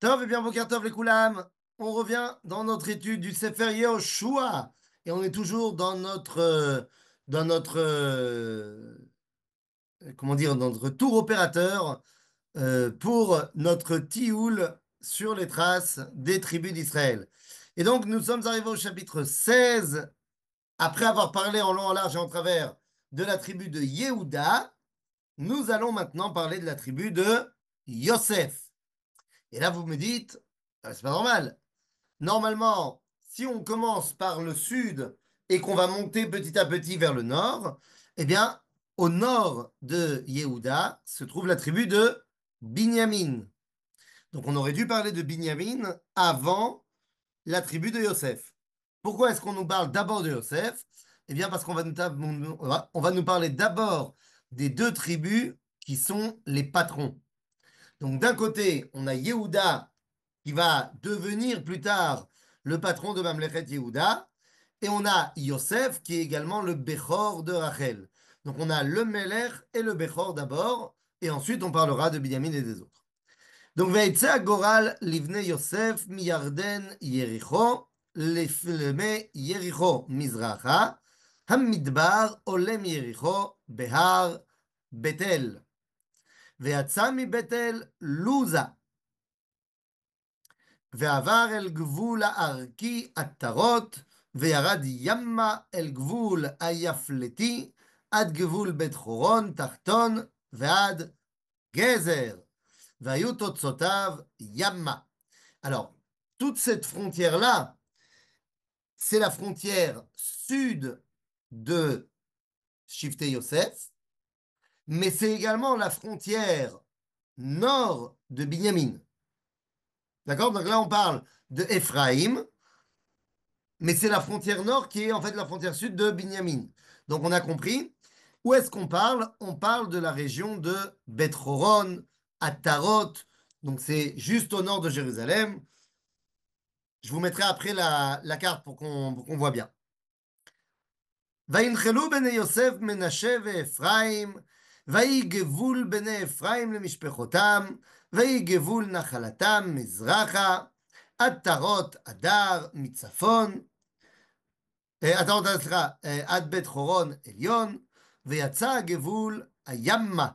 Tov et bien Boker Tov les Koulam. On revient dans notre étude du Sefer Yehoshua et on est toujours dans notre comment dire, dans notre tour opérateur pour notre tioul sur les traces des tribus d'Israël. Et donc nous sommes arrivés au chapitre 16 après avoir parlé en long, en large et en travers de la tribu de Yehuda. Nous allons maintenant parler de la tribu de Yosef. Et là, vous me dites, c'est pas normal. Normalement, si on commence par le sud et qu'on va monter petit à petit vers le nord, eh bien, au nord de Yehuda se trouve la tribu de Binyamin. Donc, on aurait dû parler de Binyamin avant la tribu de Yosef. Pourquoi est-ce qu'on nous parle d'abord de Yosef? Eh bien, parce qu'on va on va nous parler d'abord des deux tribus qui sont les patrons. Donc, d'un côté, on a Yehuda qui va devenir plus tard le patron de Mamlechet Yehuda, et on a Yosef qui est également le Bechor de Rachel. Donc, on a le Melech et le Bechor d'abord, et ensuite on parlera de Binyamin et des autres. Donc, Veitze Goral livne Yosef mi Yarden Yericho, לפלמי יריחו מזרחה, המדבר עולה מיריחו בהר בית-אל. ויצא מבית אל לוזה, ועבר אל גבול הערכי עטרות, וירד ימה אל גבול היפלתי, עד גבול בית חורון תחתון ועד גזר, והיו תוצאותיו ימה. Alors, toute cette frontière-là, c'est la frontière sud de Shifté Yosef, mais c'est également la frontière nord de Binyamin. D'accord? Donc là, on parle de Ephraïm, mais c'est la frontière nord qui est en fait la frontière sud de Binyamin. Donc on a compris. Où est-ce qu'on parle? On parle de la région de Beth Horon, Atarot. Donc c'est juste au nord de Jérusalem. Je vous mettrai après la carte pour qu'on voit bien. וינחלו בני יוסף מנשה ואפרים, ויהי גבול בני אפרים למשפחותם, ויהי גבול נחלתם מזרחה, עד תרות אדר מצפון, עטרות אדר, סליחה, עד בית חורון עליון, ויצא הגבול הימה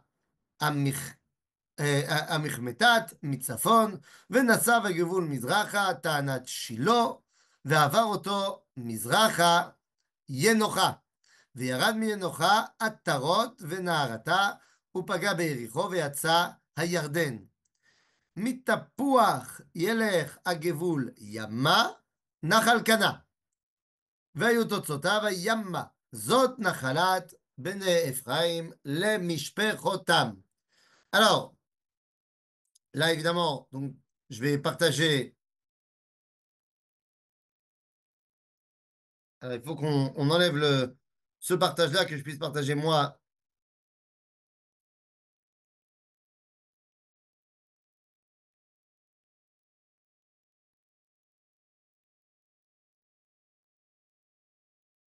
המחמתת מצפון, ונסב הגבול מזרחה תענת שילה, ועבר אותו מזרחה ינוחה. וירד מינוחה עטרות ונהרתה, ופגע ביריחו ויצא הירדן. מתפוח ילך הגבול ימה, נחל קנה. והיו תוצאותיו הימה, זאת נחלת בני אפרים למשפחותם. Alors, là évidemment, donc, je vais partager. Alors, il faut qu'on enlève ce partage-là, que je puisse partager moi.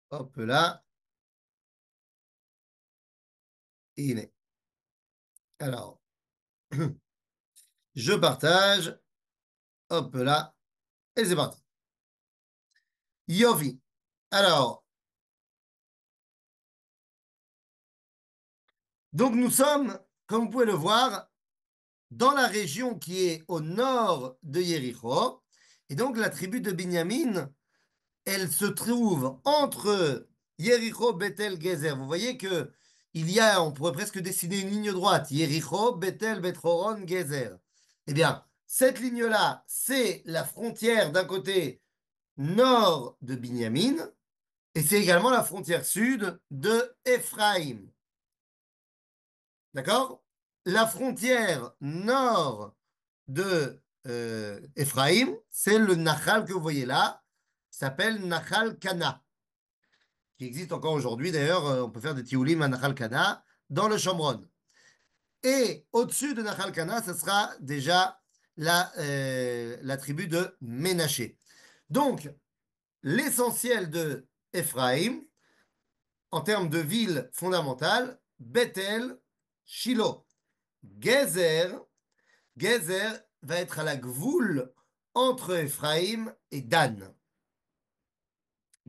Hop là. Il est. Alors, je partage. Hop là. Et c'est parti. Yovi. Alors, donc nous sommes, comme vous pouvez le voir, dans la région qui est au nord de Yéricho. Et donc la tribu de Binyamin, elle se trouve entre Yéricho, Bethel, Gezer. Vous voyez que il y a, on pourrait presque dessiner une ligne droite. Yéricho, Bethel, Beth-Horon, Gezer. Eh bien, cette ligne-là, c'est la frontière d'un côté nord de Binyamin, et c'est également la frontière sud de Ephraïm. D'accord? La frontière nord de Ephraïm, c'est le Nachal que vous voyez là, qui s'appelle Nachal Kana, qui existe encore aujourd'hui. D'ailleurs, on peut faire des tioulim à Nachal Kana dans le Shomron. Et au-dessus de Nachal Kana, ce sera déjà la tribu de Ménaché. Donc, l'essentiel de Ephraïm, en termes de ville fondamentale, Bethel, Shiloh, Gezer, Gezer, va être à la gvoul entre Ephraïm et Dan.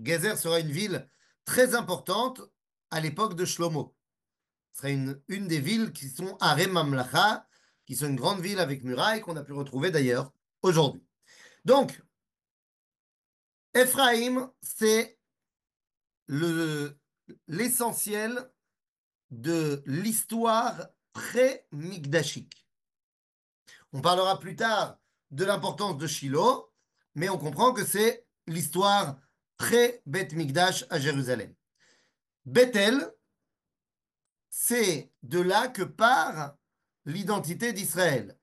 Gezer sera une ville très importante à l'époque de Shlomo. Ce sera une des villes qui sont Arem Mamlacha, qui sont une grande ville avec murailles qu'on a pu retrouver d'ailleurs aujourd'hui. Donc, Ephraïm, c'est l'essentiel de l'histoire pré-migdashique. On parlera plus tard de l'importance de Shiloh, mais on comprend que c'est l'histoire pré-Beth Migdash à Jérusalem. Bethel, c'est de là que part l'identité d'Israël,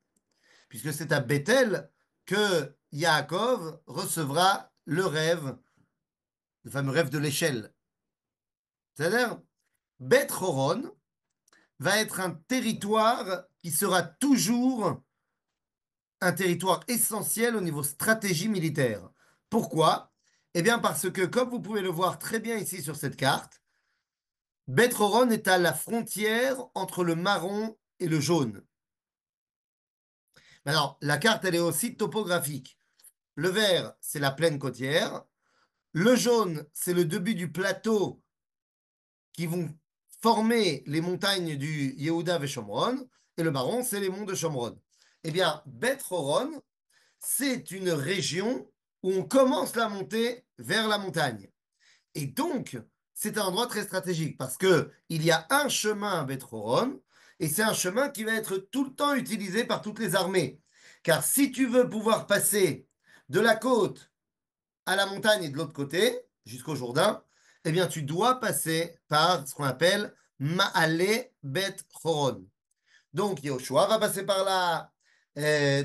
puisque c'est à Bethel que Yaakov recevra le rêve, le fameux rêve de l'échelle. C'est-à-dire, Beth Horon va être un territoire qui sera toujours un territoire essentiel au niveau stratégie militaire. Pourquoi? Eh bien parce que, comme vous pouvez le voir très bien ici sur cette carte, Beth Horon est à la frontière entre le marron et le jaune. Alors, la carte, elle est aussi topographique. Le vert, c'est la plaine côtière. Le jaune, c'est le début du plateau qui vont former les montagnes du Yehuda et Shomron. Et le marron, c'est les monts de Shomron. Eh bien, Beth Horon, c'est une région où on commence la montée vers la montagne. Et donc, c'est un endroit très stratégique parce que il y a un chemin à Beth Horon et c'est un chemin qui va être tout le temps utilisé par toutes les armées. Car si tu veux pouvoir passer de la côte à la montagne et de l'autre côté, jusqu'au Jourdain, eh bien, tu dois passer par ce qu'on appelle Ma'ale Beth Horon. Donc, Yahushua va passer par là,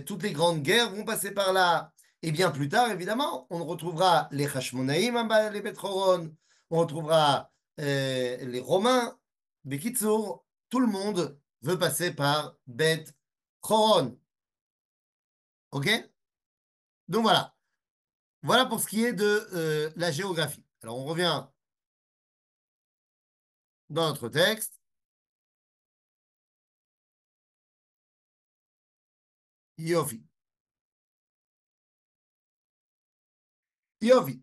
toutes les grandes guerres vont passer par là. Et bien plus tard, évidemment, on retrouvera les Hashmonaïm, les Beth Horon, on retrouvera les Romains, Bekitsour, tout le monde veut passer par Beth Horon. OK? Donc voilà. Voilà pour ce qui est de la géographie. Alors, on revient dans notre texte. Yofi. Yofi.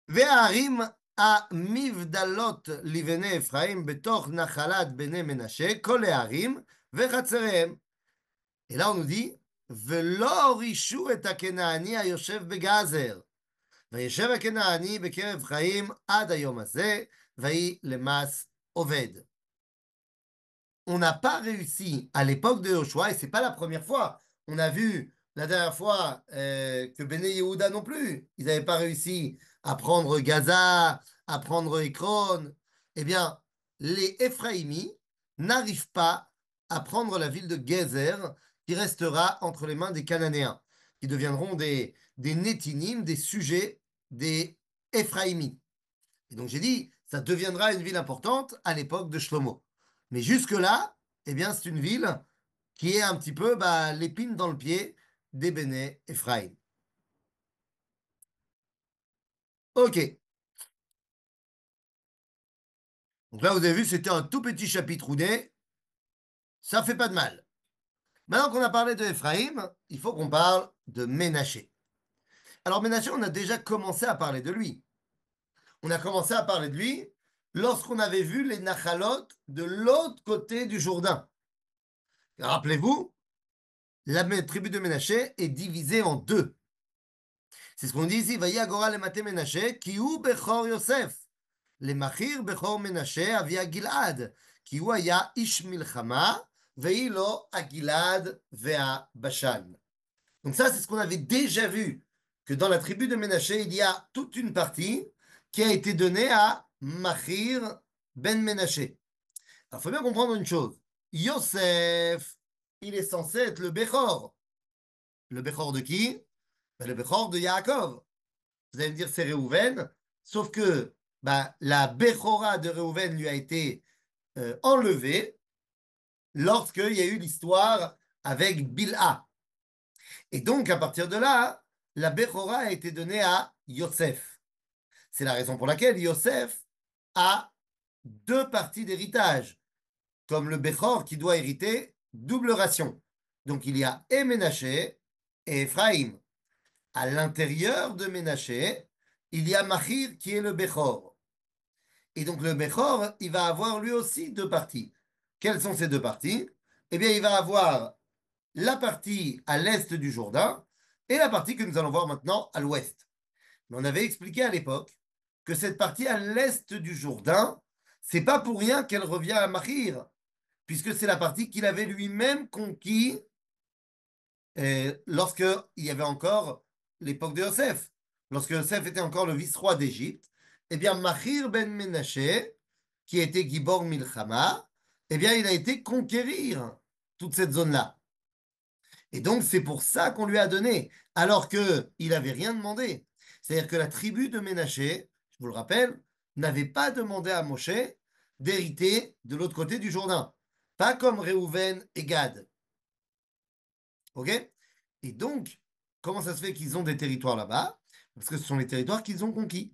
והערים המבדלות לבני אפרים בתוך נחלת בני מנשה, כל הערים וחצריהם. Et là on nous dit, ולא הורישו את הכנעני היושב בגזר. וישב הכנעני בקרב חיים עד היום הזה, ויהי למס עובד. On n'a pas réussi à l'époque de Joshua, et c'est pas la première fois. On a vu la dernière fois que Béné Yehuda non plus, ils n'avaient pas réussi à prendre Gaza, à prendre Ekron. Eh bien, les Ephraïmis n'arrivent pas à prendre la ville de Gezer, qui restera entre les mains des Cananéens, qui deviendront des Nétinim, des sujets des Ephraïmis. Et donc j'ai dit, ça deviendra une ville importante à l'époque de Shlomo. Mais jusque-là, eh bien, c'est une ville qui est un petit peu l'épine dans le pied des Béné Ephraim. Ok. Donc là, vous avez vu, c'était un tout petit chapitre roudé. Ça fait pas de mal. Maintenant qu'on a parlé de Ephraim, il faut qu'on parle de Ménaché. Alors Ménaché, on a déjà commencé à parler de lui. On a commencé à parler de lui lorsqu'on avait vu les Nachalot de l'autre côté du Jourdain. Rappelez-vous, la tribu de Ménaché est divisée en deux. C'est ce qu'on dit ici, Vaïa Agora le Maté Ménaché, qui ou Bechor Yosef, le Machir Bechor Ménaché, Avia Gilad, qui ou Aya Ish Milchama, Veilo a Gilad Vea Bashan. Donc ça, c'est ce qu'on avait déjà vu, que dans la tribu de Ménaché, il y a toute une partie qui a été donnée à Machir Ben Ménaché. Alors, il faut bien comprendre une chose. Yosef, il est censé être le Bechor. Le Bechor de qui? Le Bechor de Yaakov. Vous allez me dire c'est Réhouven, sauf que la Bechora de Réhouven lui a été enlevée lorsqu'il y a eu l'histoire avec Bilha. Et donc, à partir de là, la Bechora a été donnée à Yosef. C'est la raison pour laquelle Yosef a deux parties d'héritage, comme le Bechor qui doit hériter double ration. Donc il y a et Ménaché et Ephraïm. À l'intérieur de Ménaché, il y a Machir qui est le Bechor. Et donc le Bechor, il va avoir lui aussi deux parties. Quelles sont ces deux parties? Eh bien, il va avoir la partie à l'est du Jourdain et la partie que nous allons voir maintenant à l'ouest. Mais on avait expliqué à l'époque que cette partie à l'est du Jourdain, c'est pas pour rien qu'elle revient à Machir, puisque c'est la partie qu'il avait lui-même conquis lorsqu'il y avait encore l'époque de Yosef. Lorsque Yosef était encore le vice-roi d'Égypte, eh bien, Machir ben Menaché, qui était Gibor Milchama, eh bien, il a été conquérir toute cette zone-là. Et donc, c'est pour ça qu'on lui a donné, alors qu'il n'avait rien demandé. C'est-à-dire que la tribu de Ménaché, je vous le rappelle, n'avait pas demandé à Moshe d'hériter de l'autre côté du Jourdain. Pas comme Réhouven et Gad. OK? Et donc, comment ça se fait qu'ils ont des territoires là-bas? Parce que ce sont les territoires qu'ils ont conquis,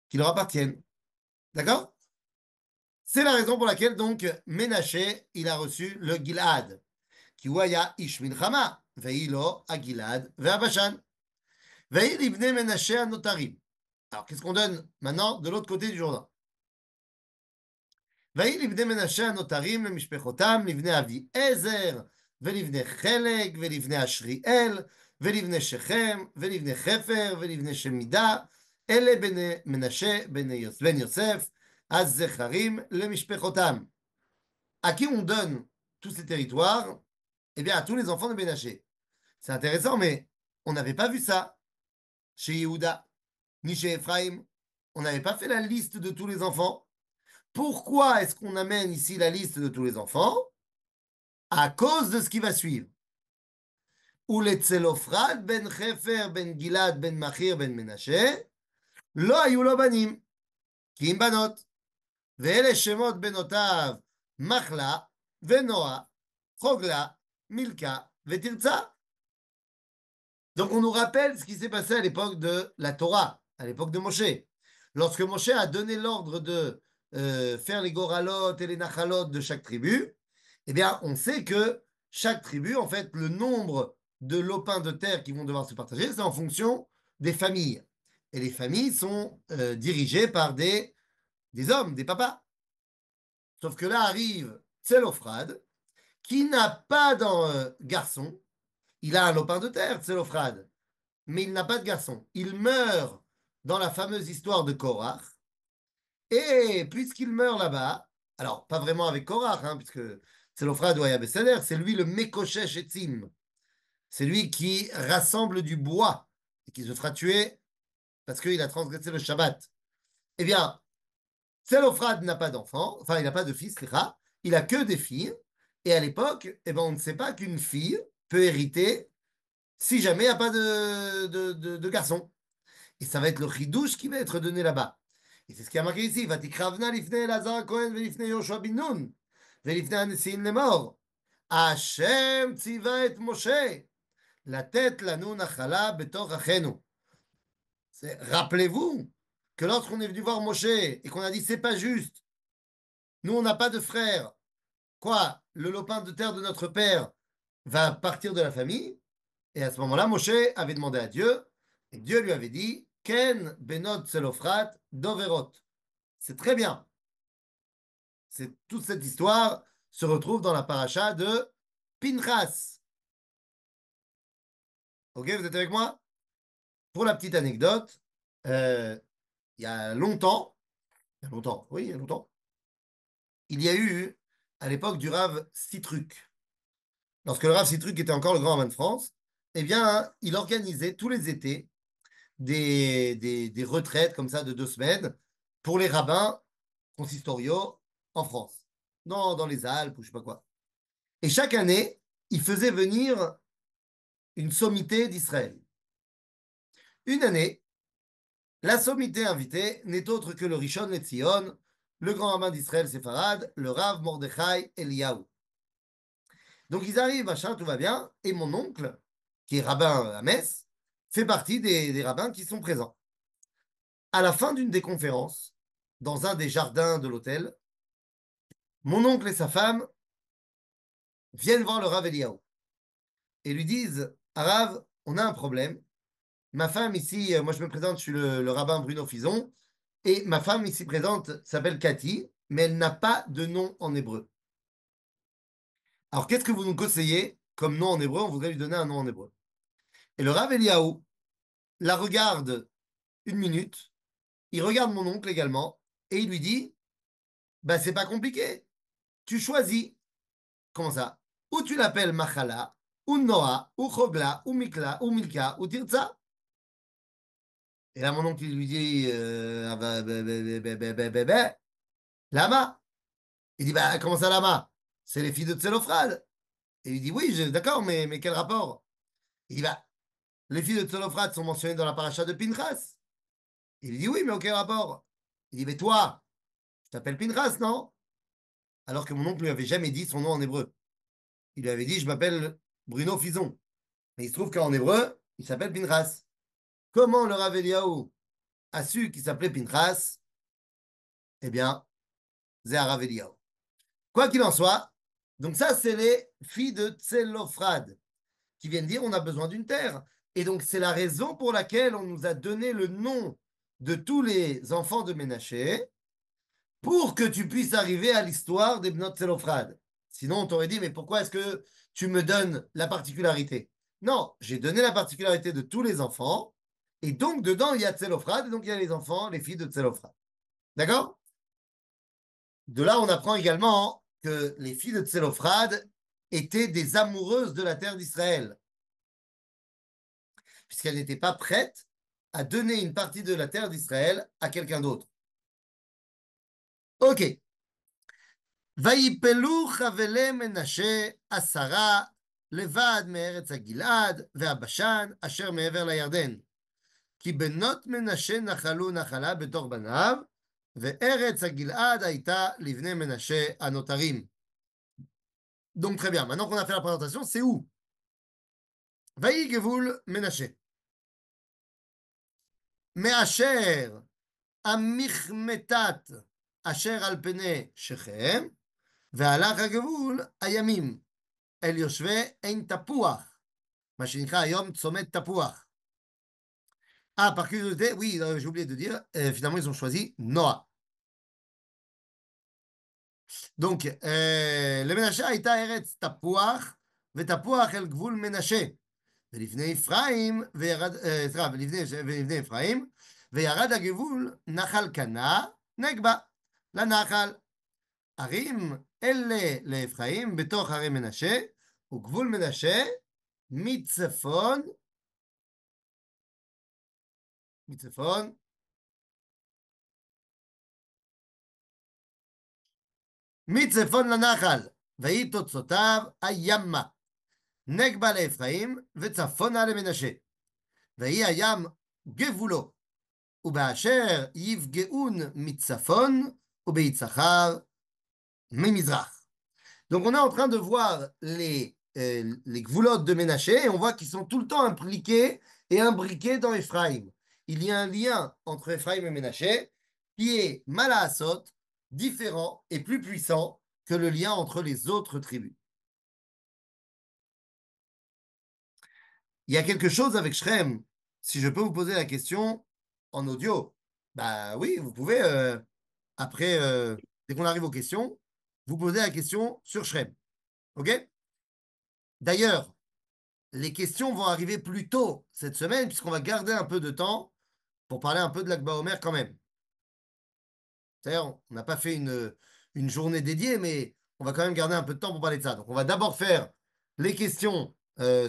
qui leur appartiennent. D'accord? C'est la raison pour laquelle, donc, Ménaché, il a reçu le Gilad. כי הוא היה איש מלחמה, והיא לו הגלעד והבשן. והיא לבני מנשה הנותרים. Alors, qu'est-ce qu'on donne maintenant de l'autre côté du Jourdain? ויהי לבני מנשה הנותרים למשפחותם, לבני אביעזר, ולבני חלק, ולבני אשריאל, ולבני שכם, ולבני חפר, ולבני שמידה, אלה בני מנשה, בן יוסף, הזכרים למשפחותם. À qui on donne tous ces territoires? Eh bien, à tous les enfants de Ménaché. C'est intéressant, mais on n'avait pas vu ça chez Yehuda, ni chez Ephraim. On n'avait pas fait la liste de tous les enfants. Pourquoi est-ce qu'on amène ici la liste de tous les enfants? À cause de ce qui va suivre. Ou les Tselofrad ben Chefer ben Gilad ben Machir ben Menashe, lo היו לו בנים, כי אם בנות. ואלה שמות בנותיו מחלה ונועה, חוגלה, מילכה ותרצה. Donc on nous rappelle ce qui s'est passé à l'époque de la Torah, à l'époque de Moshe. Lorsque Moshe a donné l'ordre de faire les goralot et les nachalot de chaque tribu, eh bien on sait que chaque tribu, en fait, le nombre de lopins de terre qui vont devoir se partager, c'est en fonction des familles. Et les familles sont dirigées par des hommes, des papas. Sauf que là arrive Tselophrad, qui n'a pas dans garçon, il a un lopin de terre, Tselophrad, mais il n'a pas de garçon. Il meurt dans la fameuse histoire de Korach. Et puisqu'il meurt là-bas, alors pas vraiment avec Korach, hein, puisque Tselophrad ou Besséder, c'est lui le Mekoshesh Etzim. C'est lui qui rassemble du bois et qui se fera tuer parce qu'il a transgressé le Shabbat. Eh bien, Tselophrad n'a pas d'enfant, enfin, il n'a pas de fils, il a que des filles. Et à l'époque, eh ben, on ne sait pas qu'une fille peut hériter si jamais il n'y a pas de garçon. Et ça va être le chidouche qui va être donné là-bas. Et c'est ce qui a marqué ici. Vatikravna lifne Elazar Cohen velifne Yoshua bin Nun velifne הנשיאים לאמור. השם ציווה את משה לתת לנו נחלה בתוך אחינו. Rappelez-vous que lorsqu'on est venu voir Moshe et qu'on a dit c'est pas juste, nous on n'a pas de frère, quoi, le lopin de terre de notre père va partir de la famille. Et à ce moment-là, Moshe avait demandé à Dieu, et Dieu lui avait dit, Ken benot selofrat doverot. C'est très bien. C'est, toute cette histoire se retrouve dans la paracha de Pinchas. Ok, vous êtes avec moi? Pour la petite anecdote, euh, oui, il y a longtemps, il y a eu, à l'époque du Rav Sitruk, lorsque le Rav Sitruk était encore le grand Rabbin de France, eh bien, il organisait tous les étés des retraites comme ça de 2 semaines pour les rabbins consistoriaux en France, dans les Alpes ou je sais pas quoi. Et chaque année, il faisait venir une sommité d'Israël. Une année, la sommité invitée n'est autre que le Rishon LeZion, le grand rabbin d'Israël séfarade, le Rav Mordechai Eliyahu. Donc ils arrivent, machin, tout va bien, et mon oncle, qui est rabbin à Metz, fait partie des rabbins qui sont présents. À la fin d'une des conférences, dans un des jardins de l'hôtel, mon oncle et sa femme viennent voir le Rav Eliyahu. et lui disent, Arav, on a un problème. Ma femme ici, moi je me présente, je suis le rabbin Bruno Fison, et ma femme ici présente s'appelle Cathy, mais elle n'a pas de nom en hébreu. Alors qu'est-ce que vous nous conseillez comme nom en hébreu? On voudrait lui donner un nom en hébreu. Et le Rav Eliaou la regarde une minute, il regarde mon oncle également, et il lui dit, bah c'est pas compliqué, tu choisis. Comment ça? Ou tu l'appelles Machala, ou Noah, ou Chogla, ou Mikla, ou Milka, ou Tirza. Et là, mon oncle, il lui dit, ah Lama. Il dit, bah, comment ça, Lama? C'est les filles de Tselophrad. Et il dit, oui, d'accord, mais quel rapport? Il dit, bah, les filles de Tselophrad sont mentionnées dans la paracha de Pinchas. Il lui dit, oui, mais aucun rapport. Il dit, mais toi, tu t'appelles Pinchas, non? Alors que mon oncle lui avait jamais dit son nom en hébreu. Il lui avait dit, je m'appelle Bruno Fison. Mais il se trouve qu'en hébreu, il s'appelle Pinchas. Comment le Rav Eliaou a su qu'il s'appelait Pinchas? Eh bien, c'est un Rav Eliaou. Quoi qu'il en soit, donc ça, c'est les filles de Tselophrad qui viennent dire on a besoin d'une terre. Et donc, c'est la raison pour laquelle on nous a donné le nom de tous les enfants de Ménaché pour que tu puisses arriver à l'histoire des Bnot Tselophrad. Sinon, on t'aurait dit, mais pourquoi est-ce que tu me donnes la particularité? Non, j'ai donné la particularité de tous les enfants, et donc dedans, il y a Tselophrad, et donc il y a les enfants, les filles de Tselophrad. D'accord? De là, on apprend également que les filles de Tselophrad étaient des amoureuses de la terre d'Israël, puisqu'elles n'étaient pas prêtes à donner une partie de la terre d'Israël à quelqu'un d'autre. Ok. ויפלו חבלי מנשה 10 לבד מארץ הגלעד והבשן אשר מעבר לירדן. כי בנות מנשה נחלו נחלה בתוך בניו, וארץ הגלעד הייתה לבני מנשה הנותרים. Donc très bien, maintenant qu'on a fait la présentation, c'est où? Vaï Gevoul Ménaché. Me'asher amichmetat asher al pene shechem, והלך הגבול הימים אל יושבי עין תפוח, מה שנקרא היום צומת תפוח. Ah, par curiosité, oui, j'ai oublié de dire, finalement, ils ont choisi Noah. Donc, למנשה הייתה ארץ תפוח, ותפוח אל גבול מנשה. ולבני אפרים, ולבני אפרים, וירד הגבול נחל קנה, נגבה, לנחל. ערים אלה לאפרים בתוך ערי מנשה, וגבול מנשה מצפון, מצפון לנחל, ויהי תוצאותיו הימה, נגבה לאפרים וצפונה למנשה. ויהי הים גבולו, ובאשר יפגעון מצפון, וביצחר ממזרח. Donc on est en train de voir les gvoulottes de Ménaché et on voit qu'ils sont tout le temps impliqués et imbriqués dans Ephraïm. Il y a un lien entre Ephraïm et Ménaché qui est Malaasot, différent et plus puissant que le lien entre les autres tribus. Il y a quelque chose avec Shrem. Si je peux vous poser la question en audio, bah oui, vous pouvez, après, dès qu'on arrive aux questions, vous poser la question sur Shrem. OK? D'ailleurs, les questions vont arriver plus tôt cette semaine, puisqu'on va garder un peu de temps pour parler un peu de l'Akba Omer quand même. C'est-à-dire, on n'a pas fait une journée dédiée, mais on va quand même garder un peu de temps pour parler de ça. Donc, on va d'abord faire les questions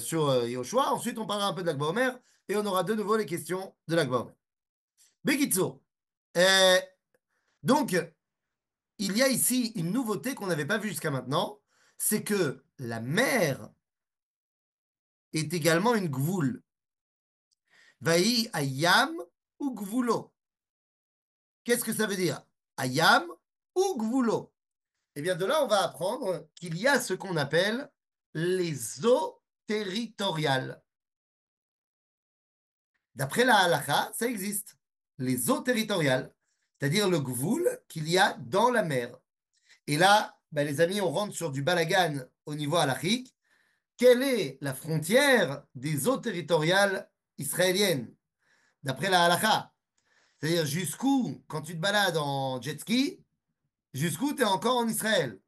sur Yoshua, ensuite on parlera un peu de l'Akba Omer, et on aura de nouveau les questions de l'Akba Omer. Bekitsour. Donc, il y a ici une nouveauté qu'on n'avait pas vue jusqu'à maintenant, c'est que la mer est également une gvoul. Vaï ayam ou gvoulo. Qu'est-ce que ça veut dire? Ayam ou gvoulo. Eh bien, de là, on va apprendre qu'il y a ce qu'on appelle les eaux territoriales. D'après la halakha, ça existe. Les eaux territoriales, c'est-à-dire le gvoul qu'il y a dans la mer. Et là, ben, les amis, on rentre sur du balagan au niveau halakhique. quelle est la frontière des eaux territoriales israéliennes, d'après la halakha. C'est-à-dire jusqu'où, quand tu te balades en jet ski, jusqu'où tu es encore en Israël.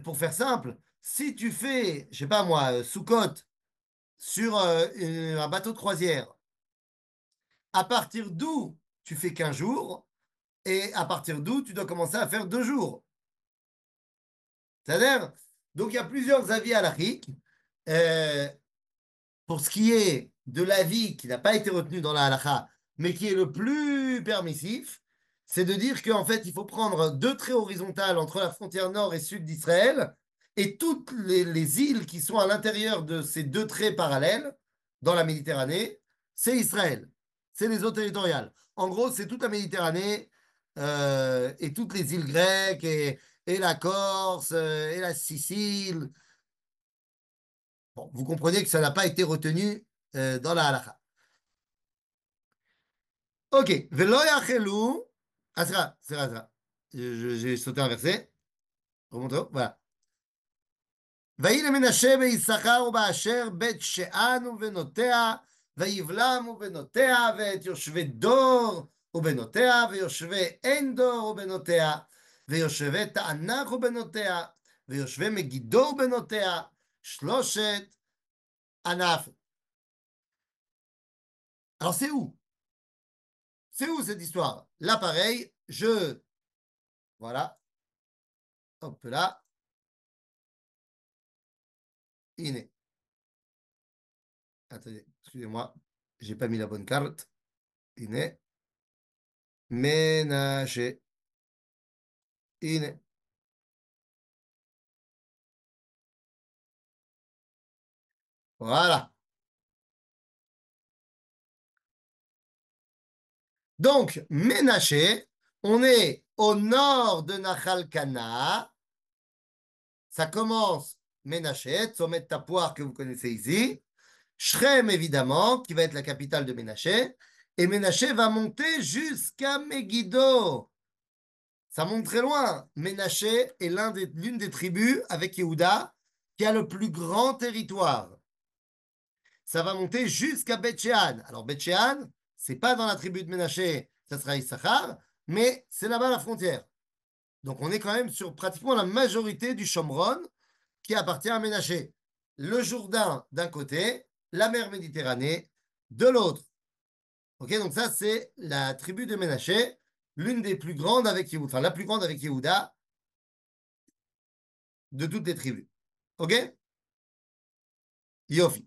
Pour faire simple, si tu fais, je sais pas moi, Sukkot sur un bateau de croisière, à partir d'où tu fais 15 jours, et à partir d'où tu dois commencer à faire 2 jours. C'est-à-dire, donc il y a plusieurs avis halachiques. Euh, pour ce qui est de l'avis qui n'a pas été retenu dans la halakha, mais qui est le plus permissif, c'est de dire qu'en fait, il faut prendre 2 traits horizontales entre la frontière nord et sud d'Israël et toutes les îles qui sont à l'intérieur de ces 2 traits parallèles dans la Méditerranée, c'est Israël. C'est les eaux territoriales. En gros, c'est toute la Méditerranée et toutes les îles grecques et la Corse et la Sicile. Bon, vous comprenez que ça n'a pas été retenu dans la halakha. Ok. Velo yachelu. Ah, c'est vrai. J'ai sauté un verset. Remonte. Voilà. ויהי למנשה ביששכר ובאשר בית שאן ובנותיה, ויבלם ובנותיה, ואת יושבי דור ובנותיה, ויושבי אין דור ובנותיה, ויושבי תענך ובנותיה, ויושבי מגידו ובנותיה, 3 ענף. Alors c'est où? C'est où cette histoire? Là, pareil, voilà, hop là, iné. Attendez, excusez-moi, j'ai pas mis la bonne carte. Iné, ménager, iné. Voilà. Donc, Ménaché, on est au nord de Nachal Kana. Ça commence Ménaché, Tzomet Tapuar que vous connaissez ici. Shrem, évidemment, qui va être la capitale de Ménaché. Et Ménaché va monter jusqu'à Megiddo. Ça monte très loin. Ménaché est l'une des tribus avec Yehuda qui a le plus grand territoire. Ça va monter jusqu'à Beth-Shean. Alors Beth-Shean, c'est pas dans la tribu de Ménaché, ça sera Issachar, mais c'est là-bas la frontière. Donc on est quand même sur pratiquement la majorité du Shomron qui appartient à Ménaché. Le Jourdain d'un côté, la mer Méditerranée de l'autre. Ok, donc ça c'est la tribu de Ménaché, l'une des plus grandes avec Yehuda, enfin la plus grande avec Yehuda de toutes les tribus. Ok? Yofi.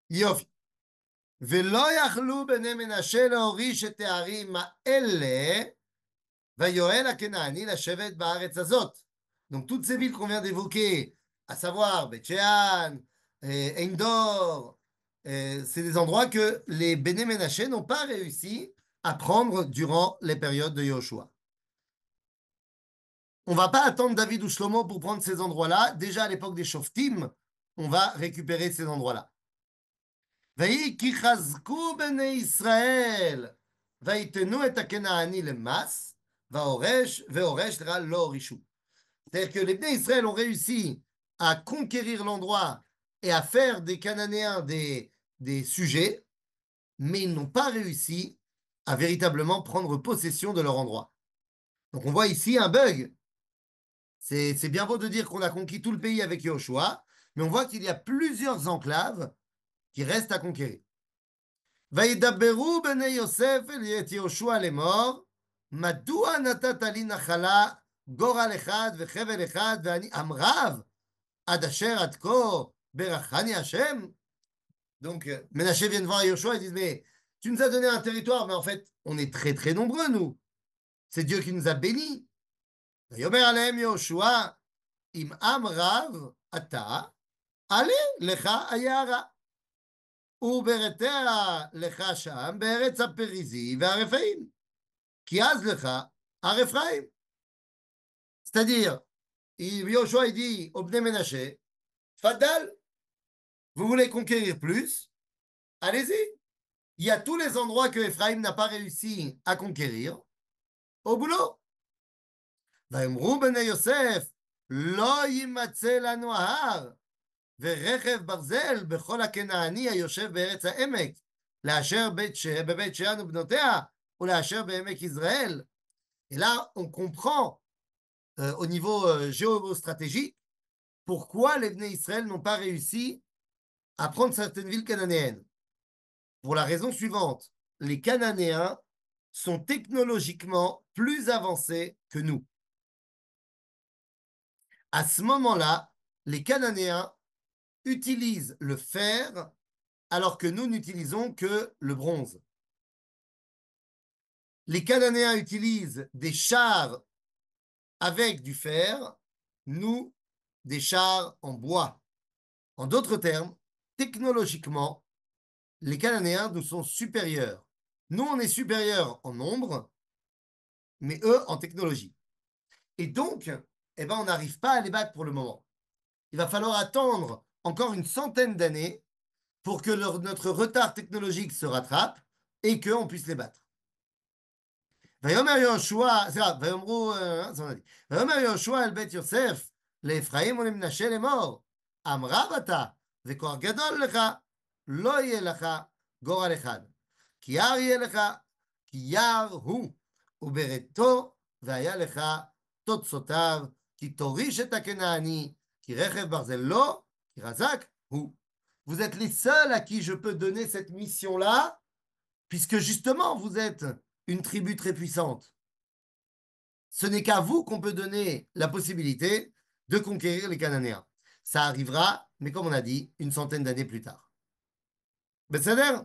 Yofi. ולא יכלו בני מנשה להוריש את הערים האלה, ויואל הכנעני לשבת בארץ הזאת. Donc toutes ces villes qu'on vient d'évoquer, à savoir Beth-Shean, Endor, c'est des endroits que les Béné Ménaché n'ont pas réussi à prendre durant les périodes de Yoshua. On ne va pas attendre David ou Shlomo pour prendre ces endroits-là. Déjà à l'époque des Shoftim, on va récupérer ces endroits-là. ויהי כי חזקו בני ישראל ויתנו את הכנעני למס והורש לא הורישו. C'est-à-dire que les Bnei Israël ont réussi à conquérir l'endroit et à faire des Cananéens des sujets, mais ils n'ont pas réussi à véritablement prendre possession de leur endroit. Donc on voit ici un bug. C'est bien beau de dire qu'on a conquis tout le pays avec Yahushua, mais on voit qu'il y a plusieurs enclaves qui restent à conquérir. וידברו בני יוסף אל את יהושע לאמור, מדוע נתת לי נחלה גורל אחד וחבל אחד ואני עם רב עד אשר עד כה ברכני השם? Donc, Ménaché vient de voir Yoshua et dit, mais tu nous as donné un territoire, mais en fait, on est très très nombreux, nous. C'est Dieu qui nous a bénis. ויאמר עליהם יהושע, אם עם רב אתה, עלה לך היערה. וברתיה לך שם בארץ הפריזי והרפאים, כי אז לך הר אפרים. C'est-à-dire, Yoshua dit au Bnei Ménaché, Fadal, vous voulez conquérir plus? Allez-y. Il y a tous les endroits que Ephraim n'a pas réussi à conquérir. au boulot. ויאמרו בני יוסף, לא יימצא לנו ההר, ורכב ברזל בכל הכנעני היושב בארץ העמק, לאשר בבית שאן ובנותיה, ולאשר בעמק יזרעאל. Et là, on comprend au niveau géostratégique pourquoi les Bnei Israël n'ont pas réussi à prendre certaines villes cananéennes. Pour la raison suivante, les Cananéens sont technologiquement plus avancés que nous. À ce moment-là, les Cananéens utilisent le fer alors que nous n'utilisons que le bronze. Les Cananéens utilisent des chars avec du fer, nous, des chars en bois. En d'autres termes, technologiquement, les Cananéens nous sont supérieurs. Nous, on est supérieurs en nombre, mais eux en technologie. Et donc, eh ben, on n'arrive pas à les battre pour le moment. Il va falloir attendre encore une centaine d'années pour que notre retard technologique se rattrape et qu'on puisse les battre. ויאמר יהושע, סליחה, ויאמרו, ויאמר יהושע אל בית יוסף, לאפרים ולמנשה לאמור, עם רב אתה, וכוח גדול לך, לא יהיה לך גורל אחד. כי יער יהיה לך, כי יער הוא, וברתו, והיה לך תוצאותיו, כי תוריש את הכנעני, כי רכב ברזל לא, כי חזק הוא. Vous êtes les seuls à qui je peux donner cette mission-là, puisque justement vous êtes une tribu très puissante. Ce n'est qu'à vous qu'on peut donner la possibilité de conquérir les Cananéens. Ça arrivera, mais comme on a dit, une centaine d'années plus tard. C'est-à-dire,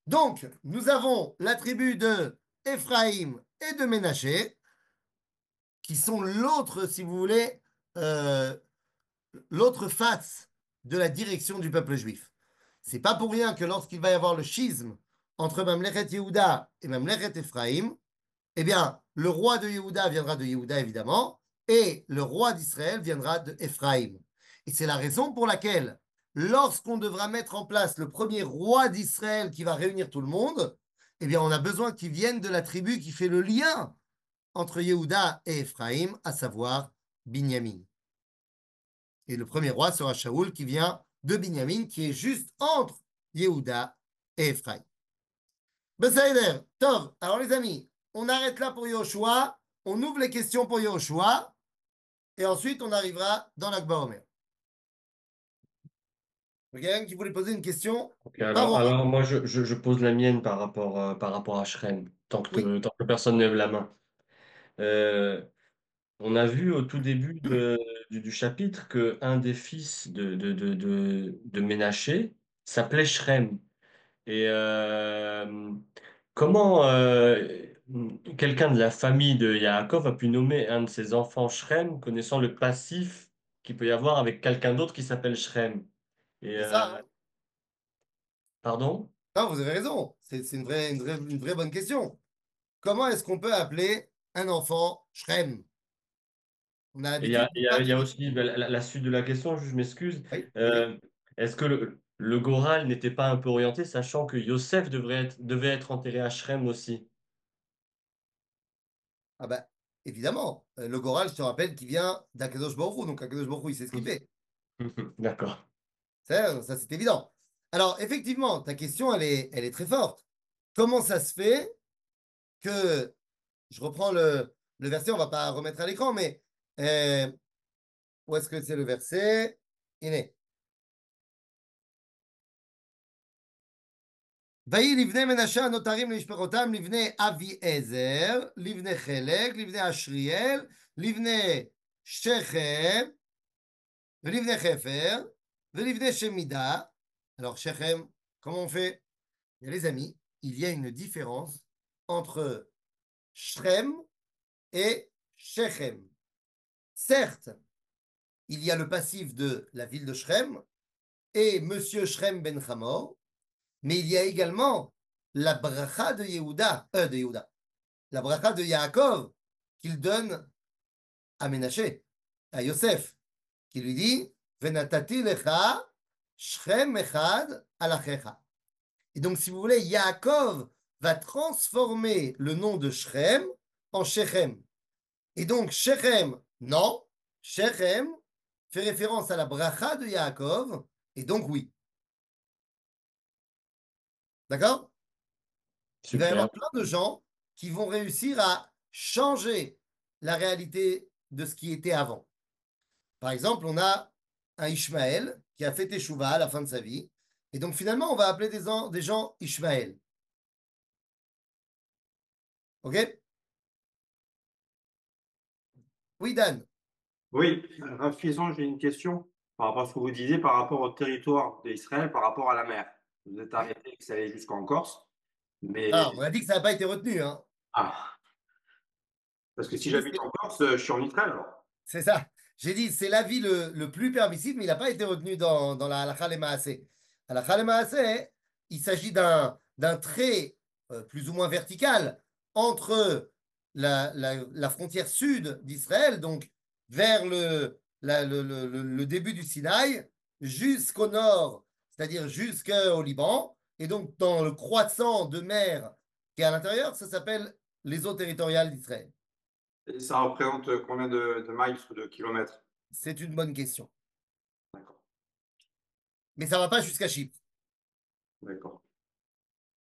donc, nous avons la tribu de Éphraïm et de Ménaché, qui sont l'autre, si vous voulez, l'autre face de la direction du peuple juif. C'est pas pour rien que lorsqu'il va y avoir le schisme entre Mamlechet Yehuda et Mamlechet Ephraïm, eh bien, le roi de Yehuda viendra de Yehuda, évidemment, et le roi d'Israël viendra de Ephraïm. Et c'est la raison pour laquelle, lorsqu'on devra mettre en place le premier roi d'Israël qui va réunir tout le monde, eh bien, on a besoin qu'il vienne de la tribu qui fait le lien entre Yehuda et Ephraïm, à savoir Binyamin. Et le premier roi sera Shaoul qui vient de Binyamin, qui est juste entre Yehuda et Ephraïm. Besaider, Tov. Alors les amis, on arrête là pour Yoshua, on ouvre les questions pour Yoshua, et ensuite on arrivera dans l'Akba Omer. Il y a quelqu'un qui voulait poser une question? Ok, alors moi, je pose la mienne par rapport à Shrem, Oui, tant que personne ne lève la main. Euh, on a vu au tout début du chapitre que un des fils de Ménaché s'appelait Shrem. Et comment quelqu'un de la famille de Yaakov a pu nommer un de ses enfants Shrem, connaissant le passif qu'il peut y avoir avec quelqu'un d'autre qui s'appelle Shrem? Et c'est ça, hein. pardon? Non, vous avez raison. C'est une vraie bonne question. Comment est-ce qu'on peut appeler un enfant Shrem? On a Et l'habitude de il y a l'appeler. aussi la suite de la question, je m'excuse. Oui, allez. Euh, est-ce que le Goral n'était pas un peu orienté, sachant que Yosef devait être enterré à Shrem aussi? Ah ben, évidemment. Le Goral, je te rappelle, qui vient d'Akadosh Baruch Hu. Donc Akadosh Baruch Hu, il sait ce qu'il fait. D'accord. Ça, c'est évident. Alors, effectivement, ta question, elle est très forte. Comment ça se fait que, je reprends le verset, on ne va pas remettre à l'écran, mais où est-ce que c'est le verset? Il est. ויהי לבני מנשה הנותרים למשפחותם לבני אביעזר, לבני חלק, לבני אשריאל, לבני שכם, ולבני חפר, ולבני שמידה. Alors, Shechem, comment on fait? Et les amis, il y a une différence entre Shrem et Shechem. Certes, il y a le passif de la ville de Shrem et Monsieur Shrem ben Hamor, mais il y a également la bracha de Yehuda, la bracha de Yaakov qu'il donne à Ménaché, à Yosef, qui lui dit Venatati lecha Shrem echad alachecha. Et donc, si vous voulez, Yaakov va transformer le nom de Shrem en Shechem. Et donc, Shechem, non. Shechem fait référence à la bracha de Yaakov, et donc oui. D'accord? Il va y Super. avoir plein de gens qui vont réussir à changer la réalité de ce qui était avant. Par exemple, on a un Ishmaël qui a fait Teshuvah à la fin de sa vie. Et donc, finalement, on va appeler des gens Ishmaël. OK? Oui, Dan. Oui, Rav Fison, j'ai une question par rapport à ce que vous disiez par rapport au territoire d'Israël, par rapport à la mer. Vous êtes Oui. arrêté que ça allait jusqu'en Corse, mais Ah, on a dit que ça n'a pas été retenu, hein. ah, parce que si J'ai dit, j'habite en Corse, je suis en Israël alors. c'est ça. J'ai dit, c'est l'avis le plus permissible, mais il n'a pas été retenu dans la halakha le maaseh. Halakha le maaseh, il s'agit d'un trait plus ou moins vertical entre la frontière sud d'Israël, donc vers le début du Sinaï, jusqu'au nord, c'est-à-dire jusqu'au Liban, et donc dans le croissant de mer qui est à l'intérieur, ça s'appelle les eaux territoriales d'Israël. Et ça représente combien de miles ou de kilomètres? C'est une bonne question. D'accord, Mais ça ne va pas jusqu'à Chypre. d'accord.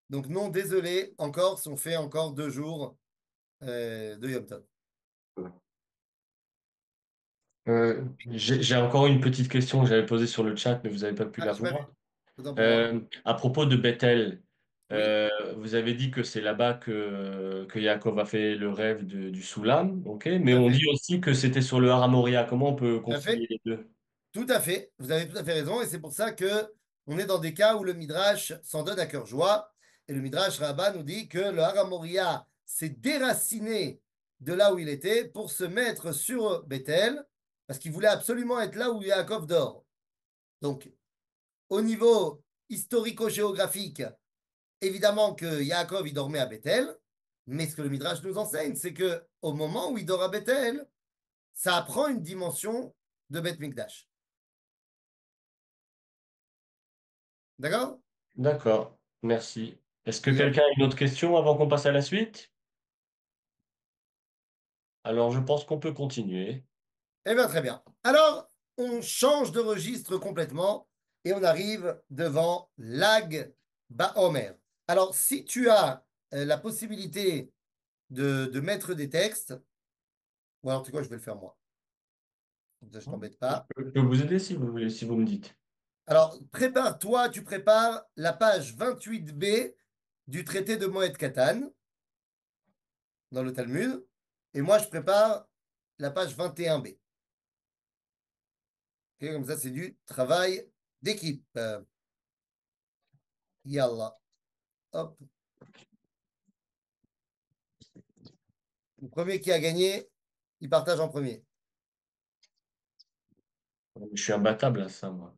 Donc non, désolé, encore, si on fait encore 2 jours de Yom Tov. Voilà. J'ai encore une petite question que j'avais posée sur le chat, mais vous n'avez pas pu Ah, la j'ai pas vu. voir. Autant pour moi. À propos de Bethel, Oui, vous avez dit que c'est là-bas que Yaakov a fait le rêve du Soulam, ok? Mais tout à on fait. dit aussi que c'était sur le Har Moria. Comment on peut Tout à concilier fait. les deux? Tout à fait. Vous avez tout à fait raison. Et c'est pour ça que on est dans des cas où le Midrash s'en donne à cœur joie. Et le Midrash Rabbah nous dit que le Har Moria s'est déraciné de là où il était pour se mettre sur Bethel, parce qu'il voulait absolument être là où Yaakov dort. Donc, au niveau historico-géographique, évidemment que Yaakov, il dormait à Bethel, mais ce que le Midrash nous enseigne, c'est que au moment où il dort à Bethel, ça prend une dimension de Beth Mikdash. D'accord? D'accord, merci. Est-ce que Yo. quelqu'un a une autre question avant qu'on passe à la suite? Alors, je pense qu'on peut continuer. Eh bien, très bien. Alors, on change de registre complètement et on arrive devant Lag Baomer. Alors, si tu as la possibilité de mettre des textes, ou alors tu sais quoi, je vais le faire moi. Comme ça, je t'embête Je pas. peux vous aider si vous voulez, si vous me dites. Alors, prépare-toi, tu prépares la page 28b du traité de Moed Katan dans le Talmud, et moi, je prépare la page 21b. Ok, comme ça, c'est du travail d'équipe. Yallah. Hop. Le premier qui a gagné, il partage en premier. Je suis imbattable à ça, moi.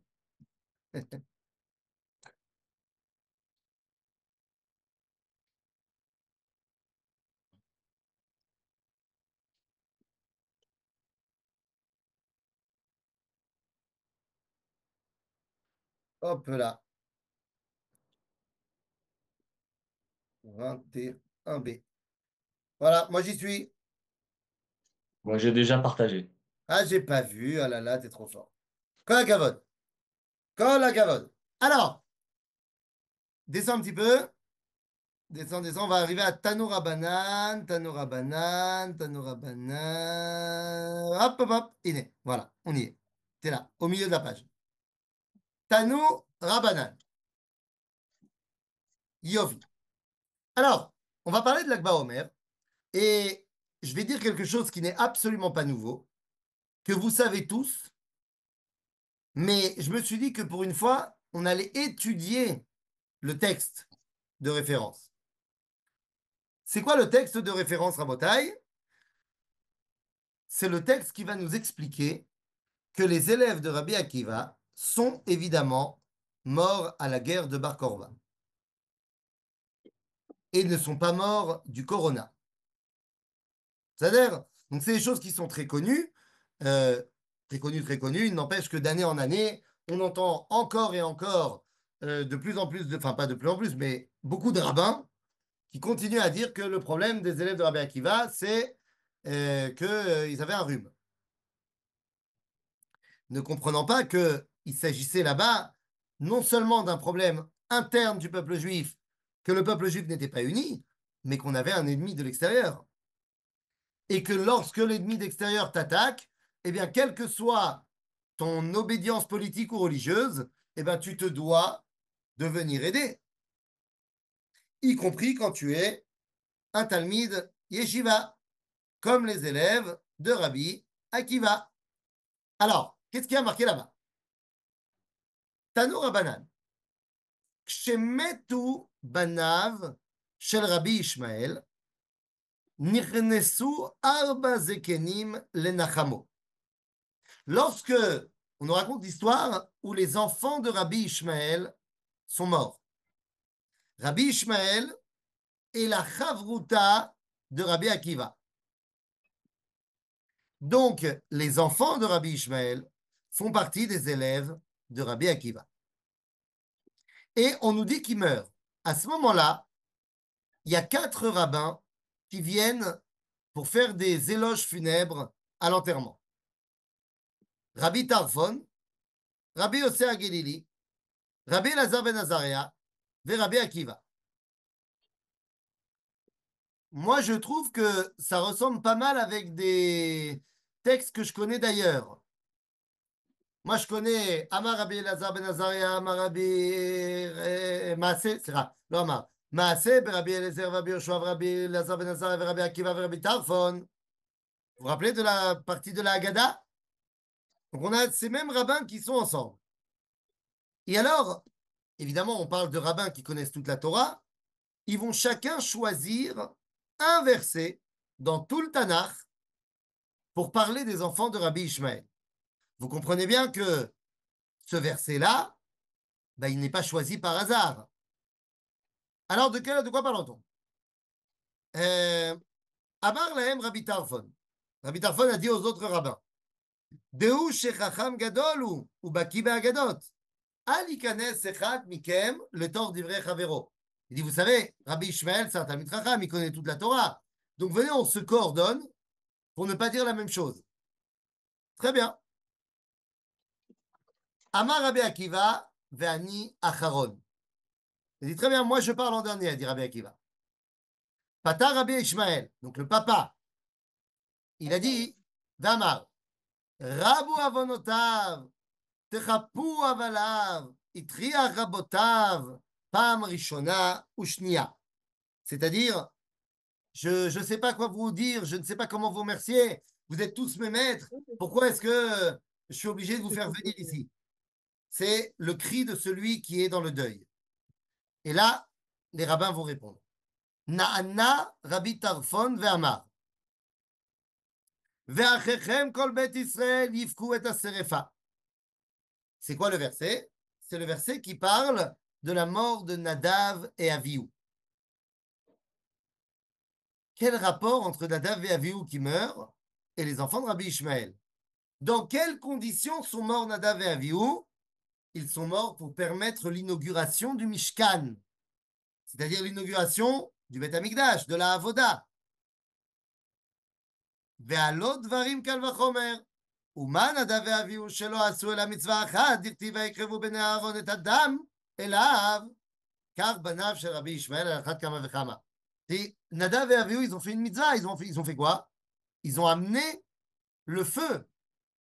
Hop là. 21b. Voilà, moi j'y suis. Moi, j'ai déjà partagé. Ah, j'ai pas vu. Ah là là, t'es trop fort. Kol hakavod. Kol hakavod. Alors, descends un petit peu. Descends, descends, on va arriver à Tanoura Banane, Tanoura Banane, Tanoura Banane. Hop, hop, hop. Voilà, on y est. T'es là, au milieu de la page. Tanoura Banane. Yovi. Alors, on va parler de l'Akba Omer. Et je vais dire quelque chose qui n'est absolument pas nouveau, que vous savez tous. Mais je me suis dit que pour une fois, on allait étudier le texte de référence. C'est quoi le texte de référence, Rabotai? C'est le texte qui va nous expliquer que les élèves de Rabbi Akiva sont évidemment morts à la guerre de Bar Korba et ne sont pas morts du corona. C'est-à-dire, donc c'est des choses qui sont euh, très connues, très connues. Il n'empêche que d'année en année, on entend encore et encore de plus en plus, enfin pas de plus en plus, mais beaucoup de rabbins qui continuent à dire que le problème des élèves de Rabbi Akiva, c'est qu'ils avaient un rhume. Ne comprenant pas qu'il s'agissait là-bas non seulement d'un problème interne du peuple juif, que le peuple juif n'était pas uni, mais qu'on avait un ennemi de l'extérieur. Et que lorsque l'ennemi d'extérieur t'attaque, eh bien, quelle que soit ton obédience politique ou religieuse, eh bien, tu te dois de venir aider, y compris quand tu es un talmid yeshiva, comme les élèves de Rabbi Akiva. Alors, qu'est-ce qui a marqué là-bas? Tanour Rabbanan. כשמתו בניו של רבי ישמעאל, נכנסו 4 זקנים לנחמו. Lorsque on nous raconte l'histoire où les enfants de Rabbi Ishmael sont morts. Rabbi Ishmael est la chavruta de Rabbi Akiva. Donc, les enfants de Rabbi Ishmael font partie des élèves de Rabbi Akiva. Et on nous dit qu'ils meurent. À ce moment-là, il y a 4 rabbins qui viennent pour faire des éloges funèbres à l'enterrement. Rabbi Tarfon, Rabbi Yossé Agelili, Rabbi Elazar ben Azaria et Rabbi Akiva. Moi, je trouve que ça ressemble pas mal avec des textes que je connais d'ailleurs. Moi, je connais Amar Rabbi Elazar ben Azaria, Amar Rabbi Maaseh, c'est rare, לא אמר, מעשה ברבי אליעזר ורבי יהושע ורבי אלעזר בן עזריה ורבי עקיבא ורבי טרפון. Vous vous rappelez de la partie de la Haggadah? Donc, on a ces mêmes rabbins qui sont ensemble. Et alors, évidemment, on parle de rabbins qui connaissent toute la Torah. Ils vont chacun choisir un verset dans tout le Tanakh pour parler des enfants de Rabbi Ishmael. Vous comprenez bien que ce verset-là, ben, il n'est pas choisi par hasard. Alors, de quoi parle-t-on? Amar lahem Rabbi Tarfon. Rabbi Tarfon a dit aux autres rabbins, Deu shechacham gadol ou baki be'agadot. Al ikanes echad mikem le tor divrei chavero. Il dit, vous savez, Rabbi Ishmael, c'est un Talmid Chacham, il connaît toute la Torah. Donc venez, on se coordonne pour ne pas dire la même chose. Très bien. Amar Rabbi Akiva ve'ani acharon. Il dit, très bien, moi je parle en dernier, dit Rabbi Akiva. Pata Rabbi Ishmael, donc le papa, il a dit, Damar, Rabu avonotav, techapu avalav, itria rabotav, pam rishona ushnia. C'est-à-dire, je ne sais pas quoi vous dire, je ne sais pas comment vous remercier. Vous êtes tous mes maîtres. Pourquoi est-ce que je suis obligé de vous faire venir ici? C'est le cri de celui qui est dans le deuil. Et là, les rabbins vont répondre. Na'ana Rabbi Tarfon ve'amar. Ve'achechem kol bet Israël yifku et aserefa. C'est quoi le verset? C'est le verset qui parle de la mort de Nadav et Avihu. Quel rapport entre Nadav et Avihu qui meurent et les enfants de Rabbi Ishmael? Dans quelles conditions sont morts Nadav et Avihu? Ils sont morts pour permettre l'inauguration du Mishkan, c'est-à-dire l'inauguration du Beth Amikdash, de la Avoda. Ve'alot dvarim kal vachomer. ומה נדב ואביהו שלא עשו אלא מצווה אחת, דכתיב ויקרבו בני אהרון את הדם אליו, כך בניו של רבי ישמעאל על אחת כמה וכמה. Nadav et Avihu, ils ont fait une mitzvah, ils ont fait quoi? Ils ont amené le feu.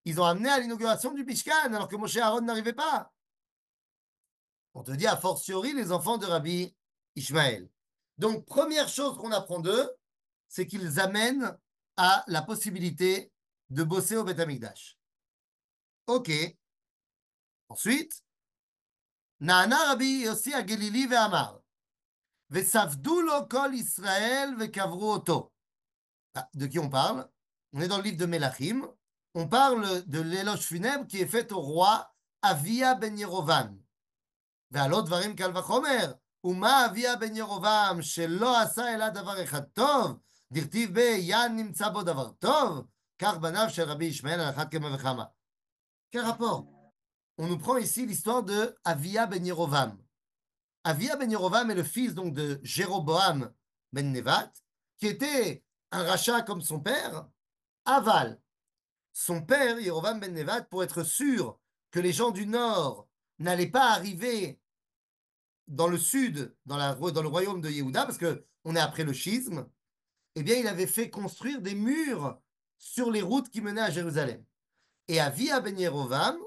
Ils ont amené à l'inauguration du Mishkan, alors que Moshe et Aaron n'arrivaient pas. On te dit a fortiori les enfants de Rabbi Ishmael. Donc, première chose qu'on apprend d'eux, c'est qu'ils amènent à la possibilité de bosser au Beth Amikdash. Ok. Ensuite, Na'ana Rabbi Yossi Agelili ve'amar. Ve'savdu lo kol Israël ve'kavru oto. De qui on parle? On est dans le livre de Melachim. On parle de l'éloge funèbre qui est fait au roi Avia ben Yerovam. Ve'alot dvarim kal vachomer. ומה אביה בן ירובעם שלא עשה אלא דבר אחד טוב, דכתיב ביד נמצא בו דבר טוב, כך בניו של רבי ישמעאל על אחת כמה וכמה. Quel rapport? On nous prend ici l'histoire de Avia ben Yerovam. Avia ben Yerovam est le fils donc de Jéroboam, ben Nevat, qui était un rachat comme son père, aval. Son père, Yerovam ben Nevat, pour être sûr que les gens du nord n'allaient pas arriver dans le sud, dans le royaume de Yehuda, parce qu'on est après le schisme, eh bien, il avait fait construire des murs sur les routes qui menaient à Jérusalem. Et Avia ben Yerovam,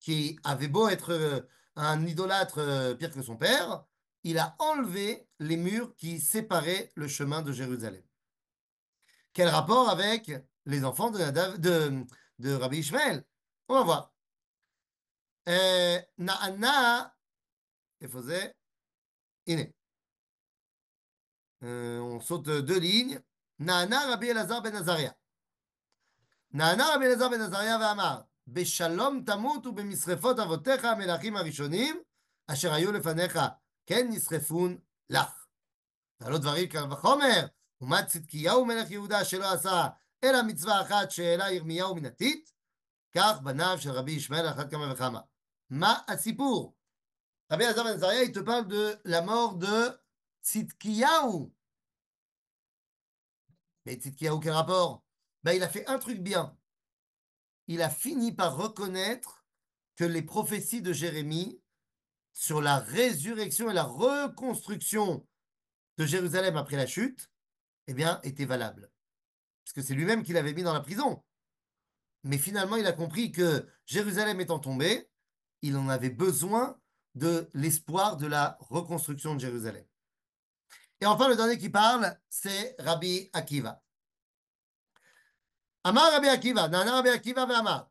qui avait beau être un idolâtre pire que son père, il a enlevé les murs qui séparaient le chemin de Jérusalem. Quel rapport avec les enfants de Rabbi Ishmael? On va voir. Na'ana, איפה זה? הנה, on saute deux lignes. נענה רבי אלעזר בן עזריה. נענה רבי אלעזר בן עזריה ואמר, בשלום תמות ובמשרפות אבותיך המלכים הראשונים, אשר היו לפניך, כן נשרפון לך. ועלו דברים קל וחומר, ומה צדקיהו מלך יהודה שלא עשה, אלא מצווה אחת שהעלה ירמיהו מן הטיט, כך בניו של רבי ישמעאל על אחת כמה וכמה. מה הסיפור? Rabbi Elazar ben Azariah, il te parle de la mort de Tzidkiyahu. Mais Tzidkiyahu, quel rapport? Ben, il a fait un truc bien. Il a fini par reconnaître que les prophéties de Jérémie sur la résurrection et la reconstruction de Jérusalem après la chute, eh bien, étaient valables. Parce que c'est lui-même qui l'avait mis dans la prison. Mais finalement, il a compris que Jérusalem étant tombée, il en avait besoin de l'espoir de la reconstruction de Jérusalem. Et enfin, le dernier qui parle, c'est Rabbi Akiva. Amar Rabbi Akiva, Nana Rabbi Akiva ve'amar.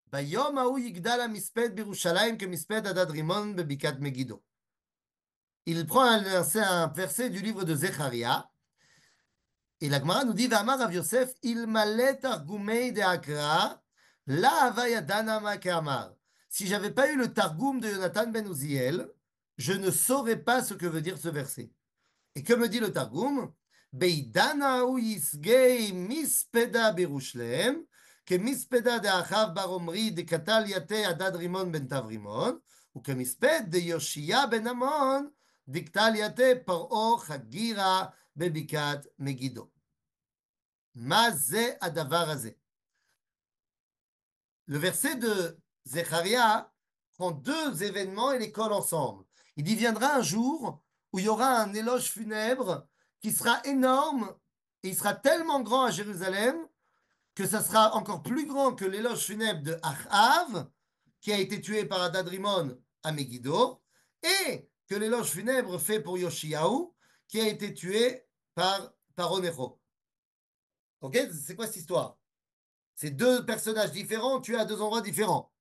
ביום ההוא יגדל המספד בירושלים כמספד הדד רימון בבקעת מגידו. Il prend un verset du livre de Zecharia, et la Gemara nous dit, Ve'amar Rav Yosef, ilmale targumei de Akra, la havaya danama ke'amar. Si j'avais pas eu le Targum de Jonathan ben Uziel, je ne saurais pas ce que veut dire ce verset. Et que me dit le Targum? Beidana ou yisgei mispeda birushlem, que mispeda de Achav bar Omri de Katal yate Adad Rimon ben Tavrimon, ou que misped de Yoshia ben Amon de Katal yate Paro Chagira bebikat Megiddo. Ma ze adavar hazeh. Le verset de Zecharia prend deux événements et les colle ensemble. Il dit viendra un jour où il y aura un éloge funèbre qui sera énorme et il sera tellement grand à Jérusalem que ça sera encore plus grand que l'éloge funèbre de Achav, qui a été tué par Adad-Rimon à Megiddo, et que l'éloge funèbre fait pour Yoshiahu, qui a été tué par Onecho. Ok, c'est quoi cette histoire? C'est deux personnages différents tués à deux endroits différents.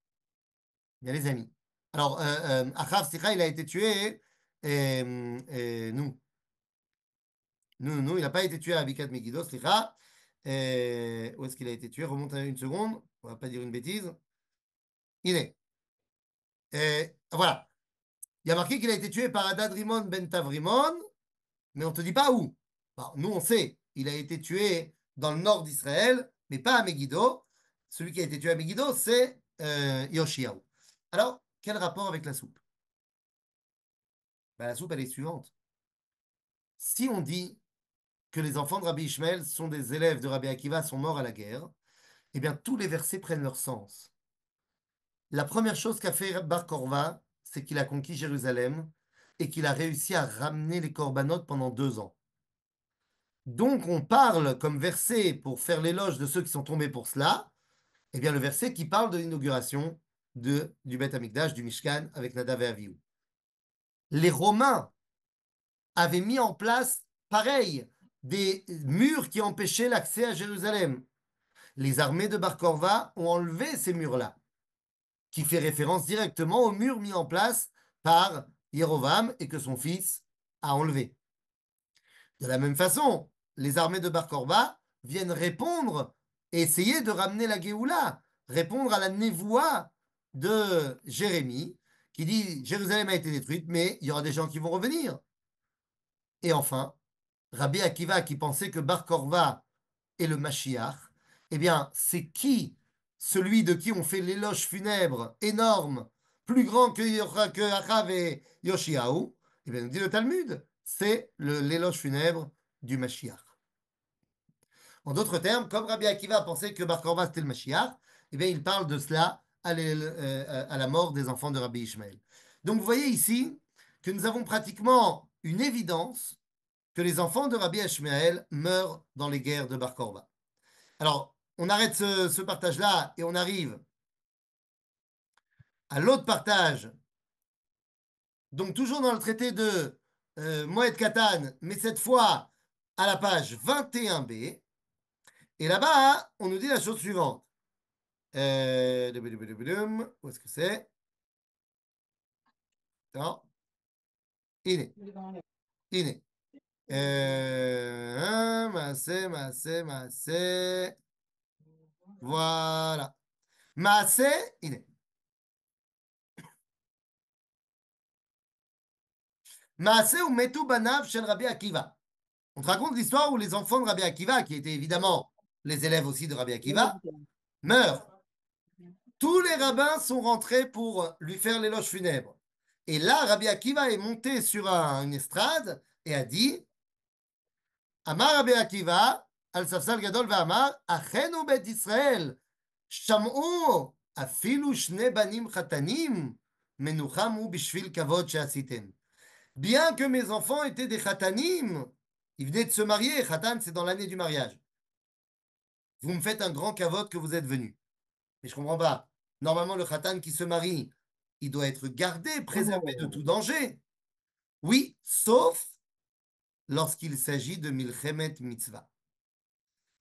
Bien les amis. Alors, Achav, Sikha, il a été tué, nous. Il n'a pas été tué à Bikat Megiddo, Sikha. Où est-ce qu'il a été tué? Remonte à une seconde. On va pas dire une bêtise. Il est. Voilà. Il y a marqué qu'il a été tué par Adad Rimon ben Tavrimon, mais on ne te dit pas où. Bon, nous, on sait. Il a été tué dans le nord d'Israël, mais pas à Megiddo. Celui qui a été tué à Megiddo, c'est Yoshiahu. Alors, quel rapport avec la soupe? Ben, la soupe, elle est suivante. Si on dit que les enfants de Rabbi Ishmael sont des élèves de Rabbi Akiva, sont morts à la guerre, eh bien, tous les versets prennent leur sens. La première chose qu'a fait Bar Korva, c'est qu'il a conquis Jérusalem et qu'il a réussi à ramener les corbanotes pendant 2 ans. Donc, on parle comme verset pour faire l'éloge de ceux qui sont tombés pour cela, eh bien, le verset qui parle de l'inauguration du Beth Amikdash, du Mishkan, avec Nadav et Avihu. Les Romains avaient mis en place, pareil, des murs qui empêchaient l'accès à Jérusalem. Les armées de Bar Korva ont enlevé ces murs-là, qui fait référence directement aux murs mis en place par Yerovam et que son fils a enlevé. De la même façon, les armées de Bar Korva viennent répondre et essayer de ramener la Géoula, répondre à la névoie de Jérémie, qui dit Jérusalem a été détruite, mais il y aura des gens qui vont revenir. Et enfin, Rabbi Akiva, qui pensait que Bar Korva est le Mashiach, eh bien, c'est qui, celui de qui on fait l'éloge funèbre énorme, plus grand que Achav et Yoshiahu? Eh bien, nous dit le Talmud, c'est l'éloge funèbre du Mashiach. En d'autres termes, comme Rabbi Akiva pensait que Bar Korba c'était le Mashiach, eh bien, il parle de cela à la mort des enfants de Rabbi Ishmael. Donc, vous voyez ici que nous avons pratiquement une évidence que les enfants de Rabbi Ishmael meurent dans les guerres de Bar Korba. Alors, on arrête ce partage-là et on arrive à l'autre partage. Donc, toujours dans le traité de Moed Katan, mais cette fois à la page 21b. Et là-bas, on nous dit la chose suivante. Où est-ce que c'est? Non, iné, iné. Massé. Voilà. Massé, iné. Massé ou Metou Banav chez Rabbi Akiva. On te raconte l'histoire où les enfants de Rabbi Akiva, qui étaient évidemment les élèves aussi de Rabbi Akiva, meurent. Tous les rabbins sont rentrés pour lui faire l'éloge funèbre. Et là, Rabbi Akiva est monté sur une estrade et a dit Amar Rabbi Akiva, al safsal gadol ve'amar, achenu bet Israël, sham'u afilu shne banim chatanim, menucham hu bishvil kavod she'asitem. Bien que mes enfants étaient des khatanim, ils venaient de se marier, khatan c'est dans l'année du mariage. Vous me faites un grand kavod que vous êtes venus. Mais je comprends pas. Normalement, le khatan qui se marie, il doit être gardé, préservé de tout danger. Oui, sauf lorsqu'il s'agit de milchemet mitzvah.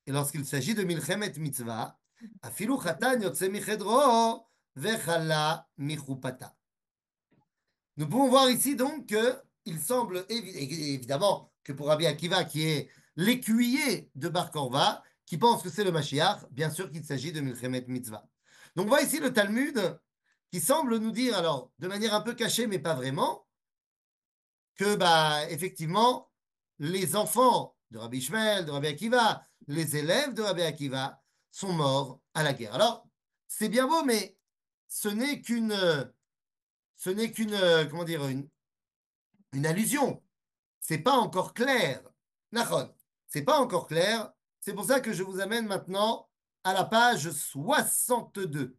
Et lorsqu'il s'agit de milchemet mitzvah, afilu khatan yotze michedro vechala michupata. Nous pouvons voir ici donc qu'il semble évidemment que pour Rabbi Akiva, qui est l'écuyer de Bar Korva, qui pense que c'est le Mashiach, bien sûr qu'il s'agit de Milchemet Mitzvah. Donc, on voit ici le Talmud qui semble nous dire, alors, de manière un peu cachée, mais pas vraiment, que, bah, effectivement, les enfants de Rabbi Ishmael, de Rabbi Akiva, les élèves de Rabbi Akiva sont morts à la guerre. Alors, c'est bien beau, mais ce n'est qu'une, comment dire, une allusion. C'est pas encore clair. Nachon, c'est pas encore clair. C'est pour ça que je vous amène maintenant à la page 62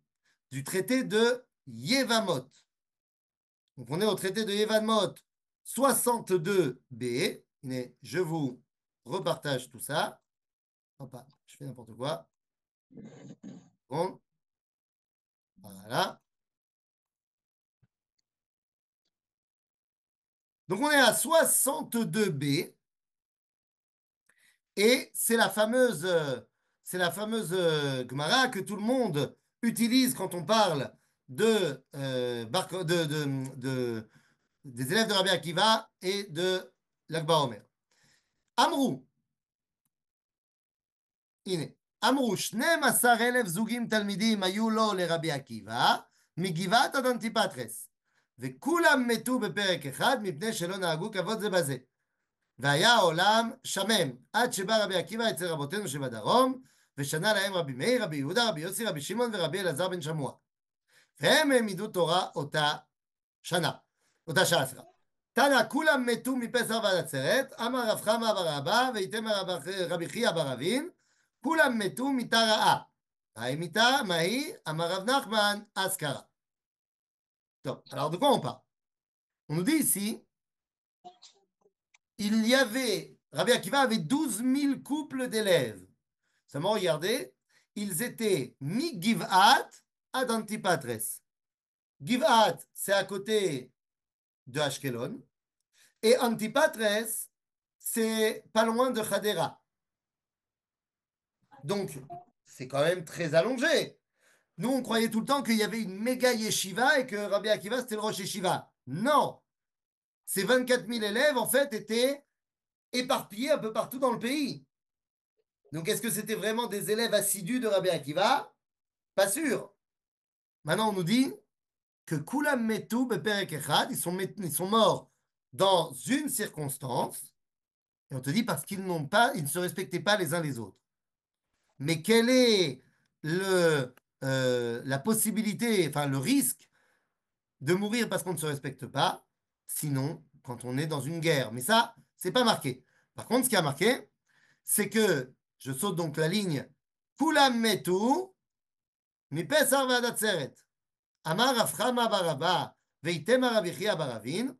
du traité de Yevamot. Donc on est au traité de Yevamot 62b. Je vous repartage tout ça. Hop, je fais n'importe quoi. Bon, voilà. Donc on est à 62b. Et c'est la fameuse Gemara que tout le monde utilise quand on parle des élèves de Rabbi Akiva et de l'Akba Omer. Amrou, הנה, אמרו 12,000 זוגים תלמידים היו לו לרבי עקיבא מגבעת עד אנטיפטרס, וכולם מתו בפרק אחד מפני שלא נהגו כבוד זה בזה. והיה העולם שמם, עד שבא רבי עקיבא אצל רבותינו שבדרום, ושנה להם רבי מאיר, רבי יהודה, רבי יוסי, רבי שמעון ורבי אלעזר בן שמוע. והם העמידו תורה אותה שעה. תנא כולם מתו מפסח ועד עצרת, אמר רב חמא בר אבא, ואיתמר רבי חייא בר אבין, כולם מתו מיתה רעה. מהי מיתה? מהי? אמר רב נחמן, אז קרה. טוב, alors de quoi on parle? On nous dit ici, il y avait, Rabbi Akiva avait 12 000 couples d'élèves. Seulement, regardez, ils étaient mi-Giv'at ad Antipatres. Giv'at, c'est à côté de Ashkelon, et Antipatres, c'est pas loin de Hadera. Donc, c'est quand même très allongé. Nous, on croyait tout le temps qu'il y avait une méga yeshiva et que Rabbi Akiva, c'était le Rosh Yeshiva. Non! Ces 24 000 élèves, en fait, étaient éparpillés un peu partout dans le pays. Donc, est-ce que c'était vraiment des élèves assidus de Rabbi Akiva? Pas sûr. Maintenant, on nous dit que Kulam Metu Beperek Echad, ils sont morts dans une circonstance, et on te dit parce qu'ils ne se respectaient pas les uns les autres. Mais quelle est la possibilité, enfin le risque de mourir parce qu'on ne se respecte pas, sinon quand on est dans une guerre? Mais ça, c'est pas marqué. Par contre, ce qui a marqué, c'est que, je saute donc la ligne, Kulam metu, mipesar v'adat seret. Amar Rav Chama bar Abba, veitema Rabbi Chia bar Avin,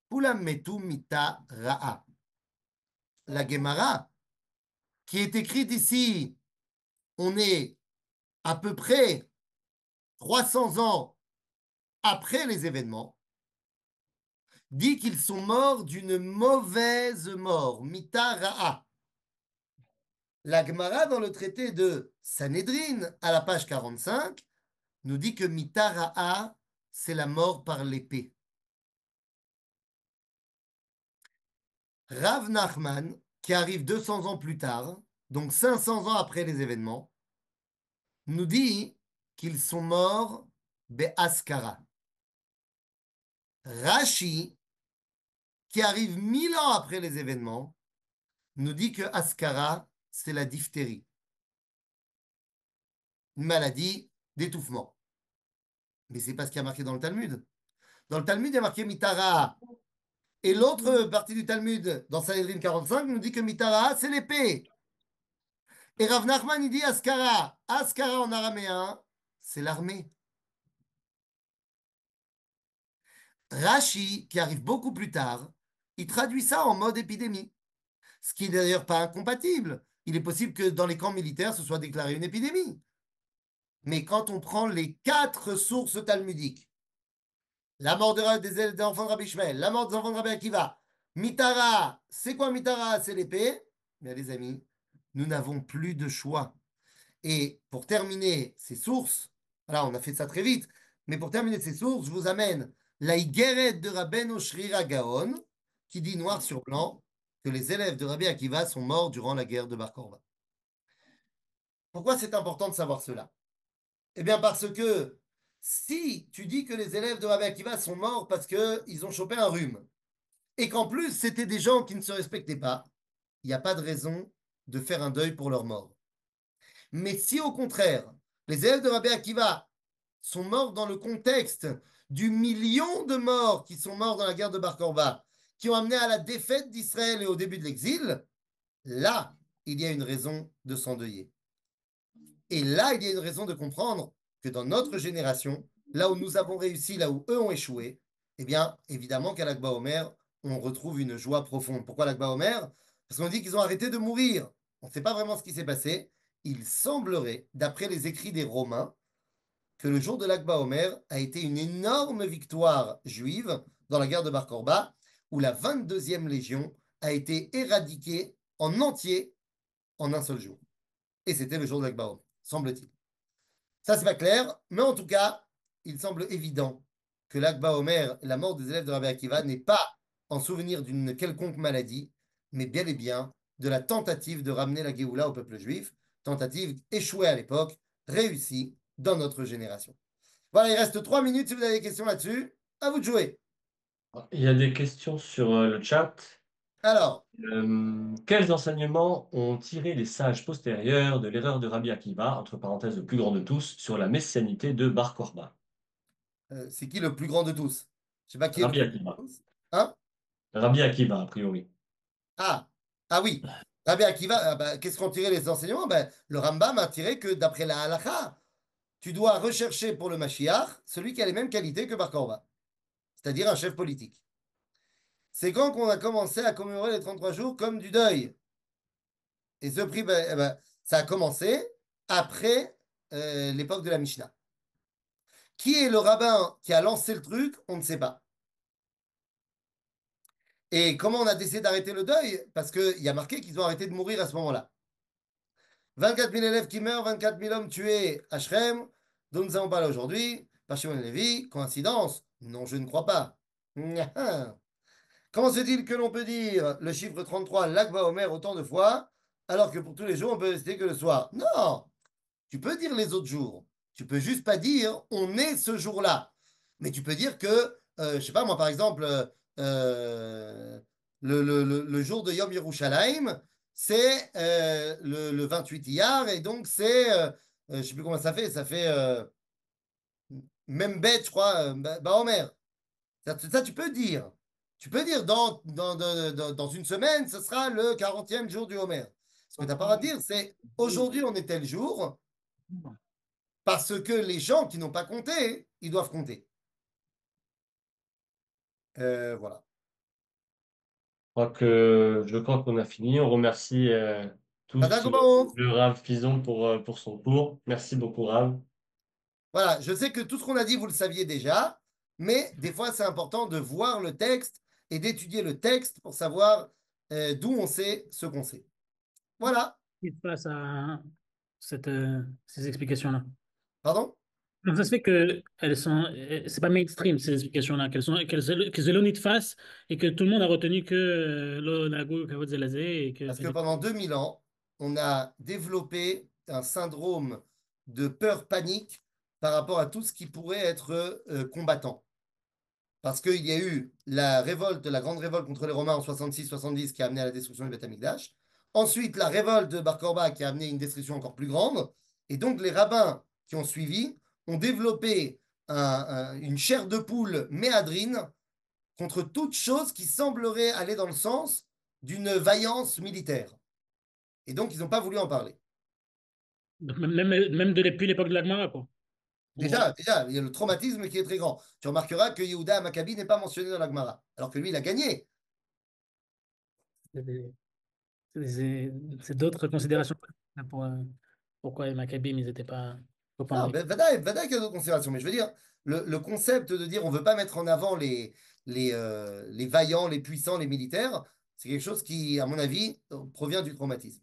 Kulam metu mita ra'a. La Gemara, qui est écrite ici, on est à peu près 300 ans après les événements, dit qu'ils sont morts d'une mauvaise mort, mita ra'a. La Gemara, dans le traité de Sanhedrin, à la page 45, nous dit que mita ra'a, c'est la mort par l'épée. Rav Nachman, qui arrive 200 ans plus tard, donc 500 ans après les événements, nous dit qu'ils sont morts be'askara. Rashi, qui arrive 1000 ans après les événements, nous dit que askara, c'est la diphtérie, une maladie d'étouffement. Mais c'est pas ce qui a marqué dans le Talmud. Dans le Talmud, il y a marqué mitara. Et l'autre partie du Talmud, dans Sanhedrin 45, nous dit que mitara, c'est l'épée. Et Rav Nachman, il dit askara. Askara en araméen, c'est l'armée. Rashi, qui arrive beaucoup plus tard, il traduit ça en mode épidémie. Ce qui n'est d'ailleurs pas incompatible. Il est possible que dans les camps militaires, ce soit déclaré une épidémie. Mais quand on prend les 4 sources talmudiques, la mort des enfants de Rabbi Ishmael, la mort des enfants de Rabbi Akiva, Mitara, c'est quoi Mitara? C'est l'épée. Mais les amis, nous n'avons plus de choix. Et pour terminer ces sources, voilà, on a fait ça très vite, mais pour terminer ces sources, je vous amène la Higueret de Rabbeinu Shrira Gaon, qui dit noir sur blanc que les élèves de Rabbi Akiva sont morts durant la guerre de Bar Korba. Pourquoi c'est important de savoir cela? Eh bien parce que si tu dis que les élèves de Rabbi Akiva sont morts parce qu'ils ont chopé un rhume, et qu'en plus c'était des gens qui ne se respectaient pas, il n'y a pas de raison de faire un deuil pour leur mort. Mais si au contraire, les élèves de Rabbi Akiva sont morts dans le contexte du million de morts qui sont morts dans la guerre de Bar Korba, qui ont amené à la défaite d'Israël et au début de l'exil, là, il y a une raison de s'endeuiller. Et là, il y a une raison de comprendre que dans notre génération, là où nous avons réussi, là où eux ont échoué, eh bien, évidemment qu'à l'Akba Omer, on retrouve une joie profonde. Pourquoi l'Akba Omer? Parce qu'on dit qu'ils ont arrêté de mourir. On ne sait pas vraiment ce qui s'est passé. Il semblerait, d'après les écrits des Romains, que le jour de l'Akba Omer a été une énorme victoire juive dans la guerre de Bar Korba, où la 22e légion a été éradiquée en entier en un seul jour. Et c'était le jour de l'Akba Omer, semble-t-il. Ça, c'est pas clair, mais en tout cas, il semble évident que l'Akba Omer, la mort des élèves de Rabbi Akiva, n'est pas en souvenir d'une quelconque maladie, mais bel et bien de la tentative de ramener la Géoula au peuple juif, tentative échouée à l'époque, réussie dans notre génération. Voilà, il reste 3 minutes si vous avez des questions là-dessus. À vous de jouer. Il y a des questions sur le chat. Alors, Quels enseignements ont tiré les sages postérieurs de l'erreur de Rabbi Akiva, entre parenthèses le plus grand de tous, sur la messianité de Bar Korba? c'est qui le plus grand de tous? Je sais pas qui est le Rabbi plus grand Akiva. de tous. Hein? Rabbi Akiva, a priori. Ah, ah oui. Rabbi Akiva, qu'est-ce qu'ont tiré les enseignements? Le Rambam a tiré que d'après la halakha, tu dois rechercher pour le Mashiach celui qui a les mêmes qualités que Bar Korba, c'est-à-dire un chef politique. C'est quand qu'on a commencé à commémorer les 33 jours comme du deuil. Et ce prix, ça a commencé après l'époque de la Mishnah. Qui est le rabbin qui a lancé le truc? On ne sait pas. Et comment on a décidé d'arrêter le deuil? Parce qu'il y a marqué qu'ils ont arrêté de mourir à ce moment-là. 24 000 élèves qui meurent, 24 000 hommes tués à Shrem, dont nous allons parler aujourd'hui, par Shimon Levi. Coïncidence? Non, je ne crois pas. Comment se dit-il que l'on peut dire le chiffre 33, l'Akba Omer, autant de fois, alors que pour tous les jours, on peut rester que le soir? Non! Tu peux dire les autres jours. Tu peux juste pas dire on est ce jour-là. Mais tu peux dire que, je sais pas moi, par exemple, le jour de Yom Yerushalayim, c'est le 28 Iyar, et donc c'est, je sais plus comment ça fait même bête, je crois, Baomer. Ça, tu peux dire. Tu peux dire dans une semaine, ce sera le 40e jour du Homer. Ce que tu n'as pas à dire, c'est aujourd'hui, on est tel jour, parce que les gens qui n'ont pas compté, ils doivent compter. Voilà. Je crois qu'on a fini. On remercie tous Voilà, le Rav Fison pour son cours. Merci beaucoup, Rav. je sais que tout ce qu'on a dit, vous le saviez déjà, mais des fois, c'est important de voir le texte et d'étudier le texte pour savoir d'où on sait ce qu'on sait. Voilà. Face à ces explications-là. Pardon? Donc ça se fait que elles sont, c'est pas mainstream ces explications-là, qu'elles aient l'honnête face et que tout le monde a retenu que la Goule, Kavod Zelazé et que Parce que pendant 2000 ans, on a développé un syndrome de peur-panique par rapport à tout ce qui pourrait être combattant. Parce qu'il y a eu la révolte, la grande révolte contre les Romains en 66-70 qui a amené à la destruction du Beth Amikdash. Ensuite, la révolte de Bar Korba qui a amené une destruction encore plus grande. Et donc, les rabbins qui ont suivi ont développé une chair de poule méadrine contre toute chose qui semblerait aller dans le sens d'une vaillance militaire. Et donc, ils n'ont pas voulu en parler. donc même depuis l'époque de l'Agmara, quoi. Déjà, il y a le traumatisme qui est très grand. Tu remarqueras que Yehuda Maccabi n'est pas mentionné dans la Gemara, alors que lui, il a gagné. C'est des- c'est d'autres considérations pour pourquoi les Maccabées ils n'étaient pas en Non, vie. ben, Vadaï qu'il y a d'autres considérations, mais je veux dire, le concept de dire on ne veut pas mettre en avant les vaillants, les puissants, les militaires, c'est quelque chose qui, à mon avis, provient du traumatisme.